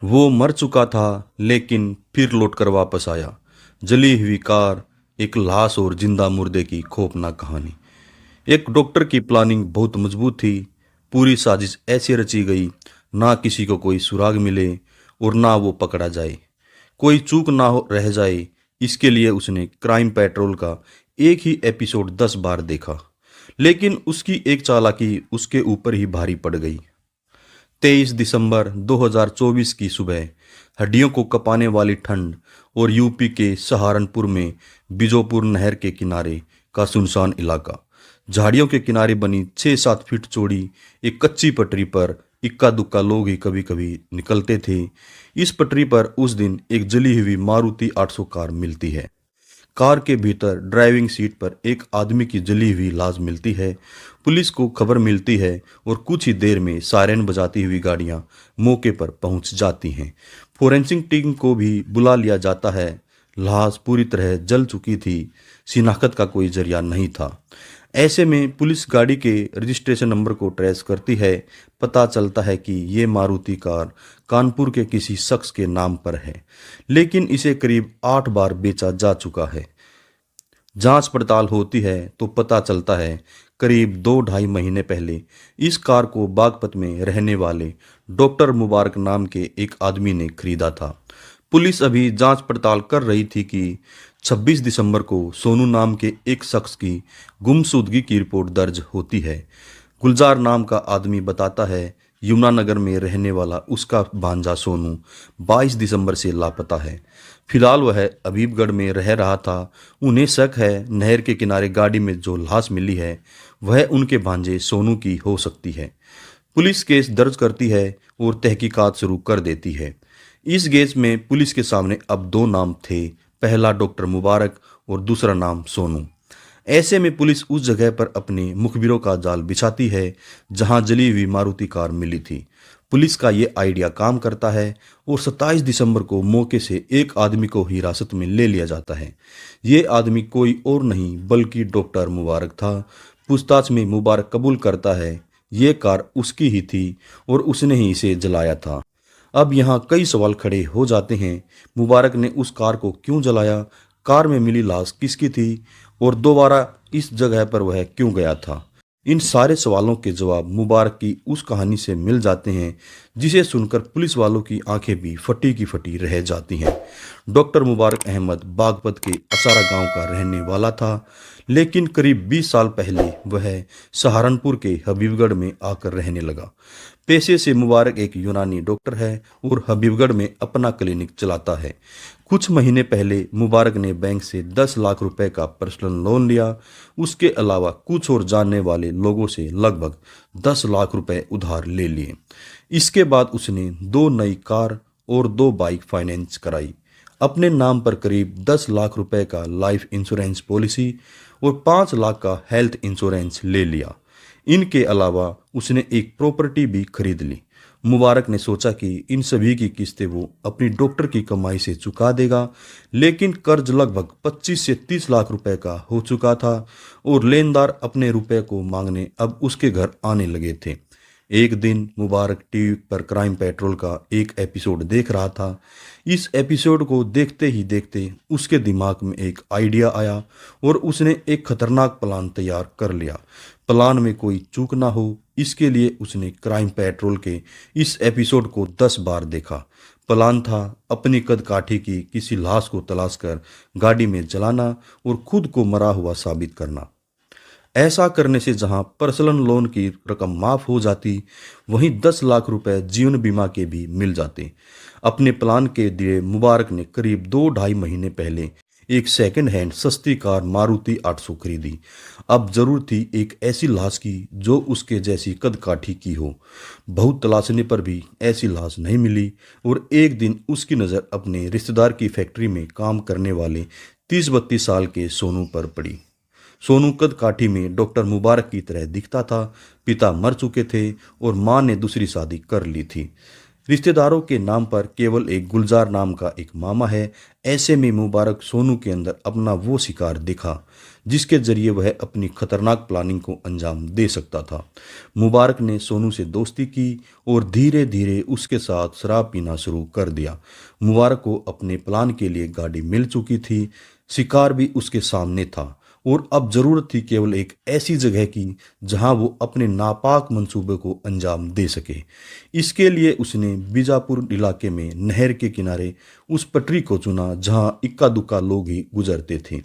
वो मर चुका था लेकिन फिर लौटकर वापस आया। जली हुई कार, एक लाश और जिंदा मुर्दे की खौफनाक कहानी। एक डॉक्टर की प्लानिंग बहुत मजबूत थी। पूरी साजिश ऐसे रची गई, ना किसी को कोई सुराग मिले और ना वो पकड़ा जाए, कोई चूक ना हो रह जाए। इसके लिए उसने क्राइम पेट्रोल का एक ही एपिसोड 10 बार देखा। लेकिन उसकी एक चालाकी उसके ऊपर ही भारी पड़ गई। 23 दिसंबर 2024 की सुबह, हड्डियों को कपाने वाली ठंड और यूपी के सहारनपुर में बिजोपुर नहर के किनारे का सुनसान इलाका। झाड़ियों के किनारे बनी 6-7 फीट चौड़ी एक कच्ची पटरी पर इक्का दुक्का लोग ही कभी कभी निकलते थे। इस पटरी पर उस दिन एक जली हुई मारुति 800 कार मिलती है। कार के भीतर ड्राइविंग सीट पर एक आदमी की जली हुई लाश मिलती है। पुलिस को खबर मिलती है और कुछ ही देर में सायरन बजाती हुई गाड़ियां मौके पर पहुंच जाती हैं। फोरेंसिक टीम को भी बुला लिया जाता है। लाश पूरी तरह जल चुकी थी, शिनाख्त का कोई जरिया नहीं था। ऐसे में पुलिस गाड़ी के रजिस्ट्रेशन नंबर को ट्रेस करती है। पता चलता है कि ये मारुति कार कानपुर के किसी शख्स के नाम पर है, लेकिन इसे करीब 8 बार बेचा जा चुका है। जांच पड़ताल होती है तो पता चलता है करीब 2-2.5 महीने पहले इस कार को बागपत में रहने वाले डॉक्टर मुबारक नाम के एक आदमी ने खरीदा था। पुलिस अभी जांच पड़ताल कर रही थी कि 26 दिसंबर को सोनू नाम के एक शख्स की गुमशुदगी की रिपोर्ट दर्ज होती है। गुलजार नाम का आदमी बताता है यमुनानगर में रहने वाला उसका भांजा सोनू 22 दिसंबर से लापता है। फिलहाल वह हबीबगढ़ में रह रहा था। उन्हें शक है नहर के किनारे गाड़ी में जो लाश मिली है वह उनके भांजे सोनू की हो सकती है। पुलिस केस दर्ज करती है और तहकीकात शुरू कर देती है। इस केस में पुलिस के सामने अब दो नाम थे, पहला डॉक्टर मुबारक और दूसरा नाम सोनू। ऐसे में पुलिस उस जगह पर अपने मुखबिरों का जाल बिछाती है जहां जली हुई मारुति कार मिली थी। पुलिस का ये आइडिया काम करता है और 27 दिसंबर को मौके से एक आदमी को हिरासत में ले लिया जाता है। ये आदमी कोई और नहीं बल्कि डॉक्टर मुबारक था। पूछताछ में मुबारक कबूल करता है ये कार उसकी ही थी और उसने ही इसे जलाया था। अब यहाँ कई सवाल खड़े हो जाते हैं। मुबारक ने उस कार को क्यों जलाया? कार में मिली लाश किसकी थी और दोबारा इस जगह पर वह क्यों गया था? इन सारे सवालों के जवाब मुबारक की उस कहानी से मिल जाते हैं जिसे सुनकर पुलिस वालों की आंखें भी फटी की फटी रह जाती हैं। डॉक्टर मुबारक अहमद बागपत के असारा गांव का रहने वाला था, लेकिन करीब 20 साल पहले वह सहारनपुर के हबीबगढ़ में आकर रहने लगा। पेशे से मुबारक एक यूनानी डॉक्टर है और हबीबगढ़ में अपना क्लिनिक चलाता है। कुछ महीने पहले मुबारक ने बैंक से 10 लाख रुपए का पर्सनल लोन लिया। उसके अलावा कुछ और जानने वाले लोगों से लगभग 10 लाख रुपए उधार ले लिए। इसके बाद उसने 2 नई कार और 2 बाइक फाइनेंस कराई। अपने नाम पर करीब 10 लाख रुपए का लाइफ इंश्योरेंस पॉलिसी और 5 लाख का हेल्थ इंश्योरेंस ले लिया। इनके अलावा उसने एक प्रॉपर्टी भी खरीद ली। मुबारक ने सोचा कि इन सभी की किस्तें वो अपनी डॉक्टर की कमाई से चुका देगा, लेकिन कर्ज लगभग 25 से 30 लाख रुपए का हो चुका था और लेनदार अपने रुपए को मांगने अब उसके घर आने लगे थे। एक दिन मुबारक टीवी पर क्राइम पेट्रोल का एक एपिसोड देख रहा था। इस एपिसोड को देखते ही देखते उसके दिमाग में एक आइडिया आया और उसने एक खतरनाक प्लान तैयार कर लिया। प्लान में कोई चूक ना हो, इसके लिए उसने क्राइम पेट्रोल के इस एपिसोड को 10 बार देखा। प्लान था अपनी कदकाठी की किसी लाश को तलाश कर गाड़ी में जलाना और खुद को मरा हुआ साबित करना। ऐसा करने से जहां पर्सनल लोन की रकम माफ हो जाती, वहीं 10 लाख रुपए जीवन बीमा के भी मिल जाते। अपने प्लान के लिए मुबारक ने करीब 2-2.5 महीने पहले एक सेकंड हैंड सस्ती कार मारुति 800 खरीदी। अब जरूर थी एक ऐसी लाश की जो उसके जैसी कदकाठी की हो। बहुत तलाशने पर भी ऐसी लाश नहीं मिली और एक दिन उसकी नज़र अपने रिश्तेदार की फैक्ट्री में काम करने वाले 30-32 साल के सोनू पर पड़ी। सोनू कदकाठी में डॉक्टर मुबारक की तरह दिखता था। पिता मर चुके थे और मां ने दूसरी शादी कर ली थी। रिश्तेदारों के नाम पर केवल एक गुलजार नाम का एक मामा है। ऐसे में मुबारक सोनू के अंदर अपना वो शिकार देखा जिसके जरिए वह अपनी खतरनाक प्लानिंग को अंजाम दे सकता था। मुबारक ने सोनू से दोस्ती की और धीरे धीरे उसके साथ शराब पीना शुरू कर दिया। मुबारक को अपने प्लान के लिए गाड़ी मिल चुकी थी, शिकार भी उसके सामने था और अब जरूरत थी केवल एक ऐसी जगह की जहां वो अपने नापाक मंसूबे को अंजाम दे सके। इसके लिए उसने बीजापुर इलाके में नहर के किनारे उस पटरी को चुना जहां इक्का दुक्का लोग ही गुजरते थे।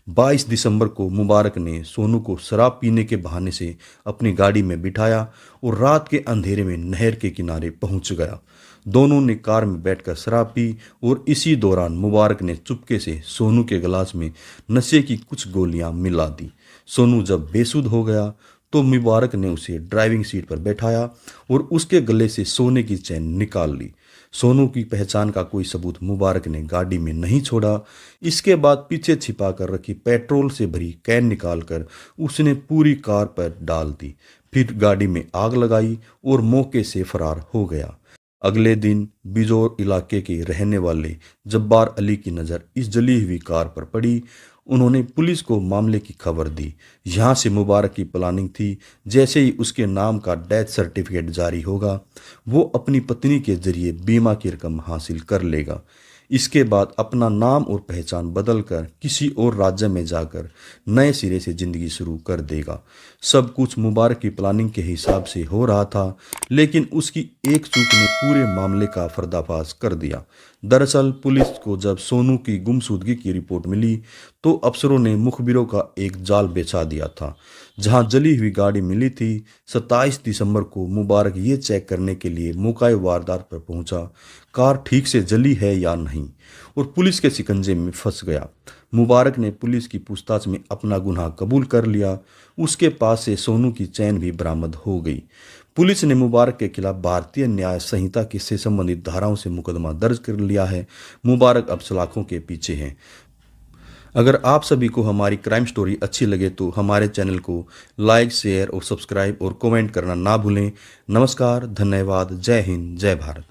22 दिसंबर को मुबारक ने सोनू को शराब पीने के बहाने से अपनी गाड़ी में बिठाया और रात के अंधेरे में नहर के किनारे पहुंच गया। दोनों ने कार में बैठकर शराब पी और इसी दौरान मुबारक ने चुपके से सोनू के गिलास में नशे की कुछ गोलियां मिला दी। सोनू जब बेसुध हो गया तो मुबारक ने उसे ड्राइविंग सीट पर बैठाया और उसके गले से सोने की चैन निकाल ली। सोनू की पहचान का कोई सबूत मुबारक ने गाड़ी में नहीं छोड़ा। इसके बाद पीछे छिपा कर रखी पेट्रोल से भरी कैन निकालकर उसने पूरी कार पर डाल दी, फिर गाड़ी में आग लगाई और मौके से फरार हो गया। अगले दिन बिजौर इलाके के रहने वाले जब्बार अली की नज़र इस जली हुई कार पर पड़ी। उन्होंने पुलिस को मामले की खबर दी। यहाँ से मुबारक की प्लानिंग थी, जैसे ही उसके नाम का डेथ सर्टिफिकेट जारी होगा वो अपनी पत्नी के जरिए बीमा की रकम हासिल कर लेगा। इसके बाद अपना नाम और पहचान बदलकर किसी और राज्य में जाकर नए सिरे से जिंदगी शुरू कर देगा। सब कुछ मुबारक की प्लानिंग के हिसाब से हो रहा था, लेकिन उसकी एक चूक ने पूरे मामले का पर्दाफाश कर दिया। दरअसल पुलिस को जब सोनू की गुमशुदगी की रिपोर्ट मिली तो अफसरों ने मुखबिरों का एक जाल बिछा दिया था। जहां जली हुई गाड़ी मिली थी, 27 दिसंबर को मुबारक ये चेक करने के लिए मौके वारदात पर पहुंचा, कार ठीक से जली है या नहीं, और पुलिस के शिकंजे में फंस गया। मुबारक ने पुलिस की पूछताछ में अपना गुनाह कबूल कर लिया। उसके पास से सोनू की चैन भी बरामद हो गई। पुलिस ने मुबारक के खिलाफ भारतीय न्याय संहिता से संबंधित धाराओं से मुकदमा दर्ज कर लिया है। मुबारक अब सलाखों के पीछे हैं। अगर आप सभी को हमारी क्राइम स्टोरी अच्छी लगे तो हमारे चैनल को लाइक, शेयर और सब्सक्राइब और कमेंट करना ना भूलें। नमस्कार, धन्यवाद, जय हिंद, जय भारत।